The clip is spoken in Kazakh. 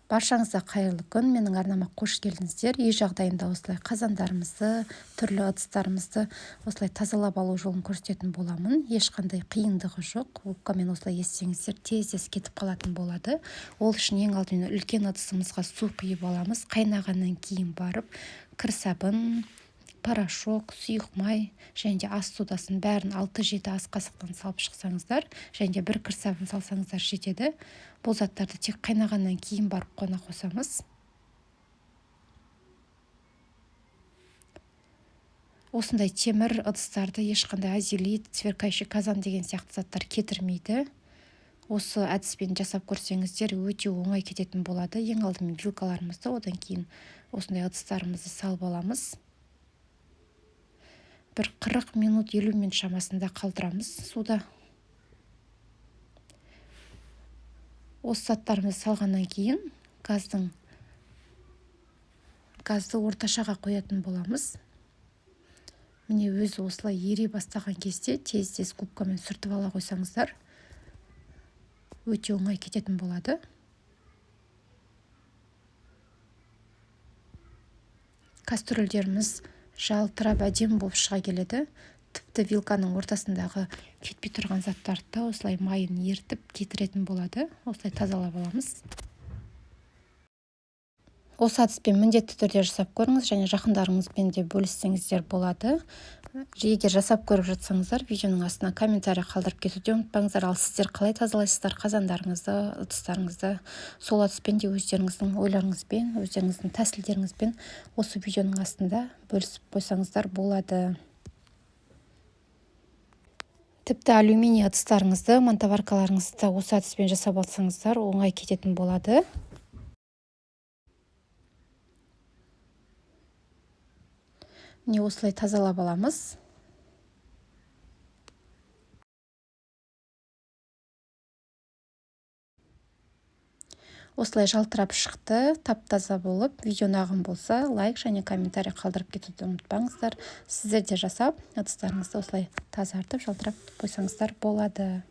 Баршаңызға қайырлы күн, менің арнама қош келдіңіздер. Үй жағдайында осылай қазандарымызды, түрлі ыдыстарымызды осылай тазалап алу жолын көрсететін боламын. Ешқандай қиындығы жоқ. Губкамен осылай ессеңіздер, тез кетіп қалатын болады. Ол үшін ең алдымен үлкен ыдысымызға су құйып аламыз. Қайнағаннан кейін барып кір сабын, порошок, сұйық май және де ас содасын бәрін 6-7 ас қасықтан салып шықсаңыздар, және де бір кір сабын салсаңыздар жетеді. Бұл заттарды тек қайнағаннан кейін барып қона қосамыз. Осындай темір ыдыстарды ешқандай азелит, сверкающий казан деген сияқты заттар кетірмейді. Осы әдіспен жасап көрсеңіздер, өте оңай кететін болады. Ең алдымен вилкаларымызды, одан кейін осындай ыдыстарымызды салып аламыз. Бір 40 минут, 50 минут шамасында қалдырамыз суда. Осы заттарымызды салғаннан кейін газды орташаға қоятын боламыз. Міне өзі осылай ери бастаған кезде тез губкамен сүртіп ала қойсаңыздар, өте оңай кететін болады. Кастрөлдеріміз жалтырап әдемі болып шыға келеді. Тіпті вилканың ортасындағы кетпей тұрған заттарды осылай майын ертіп кетіретін болады. Осылай тазалап аламыз. Осы әдіспен міндетті түрде жасап көріңіз, және жақындарыңызбен де бөліссеңіздер болады. Егер жасап көріп жатсаңыздар, видеоның астына комментарий қалдырып кетуді ұмытпаңыздар. Ал сіздер қалай тазалайсыздар қазандарыңызды, ыдыстарыңызды? Сол әдіспен де өздеріңіздің ойларыңызбен, өздеріңіздің тәсілдеріңізбен осы видеоның астында бөлісіп қойсаңыздар болады. Тіпті алюминий ыдыстарыңызды, мантоваркаларыңызды осы әдіспен жасап алсаңыздар, оңай кететін болады. Міне осылай тазалап аламыз. Осылай жалтырап шықты, тап-таза болып. Видео ұнаған болса, лайк және комментарий қалдырып кетуді ұмытпаңыздар. Сіздер де жасап, ыдыстарыңызды осылай тазартып, жалтырап қойсаңыздар болады.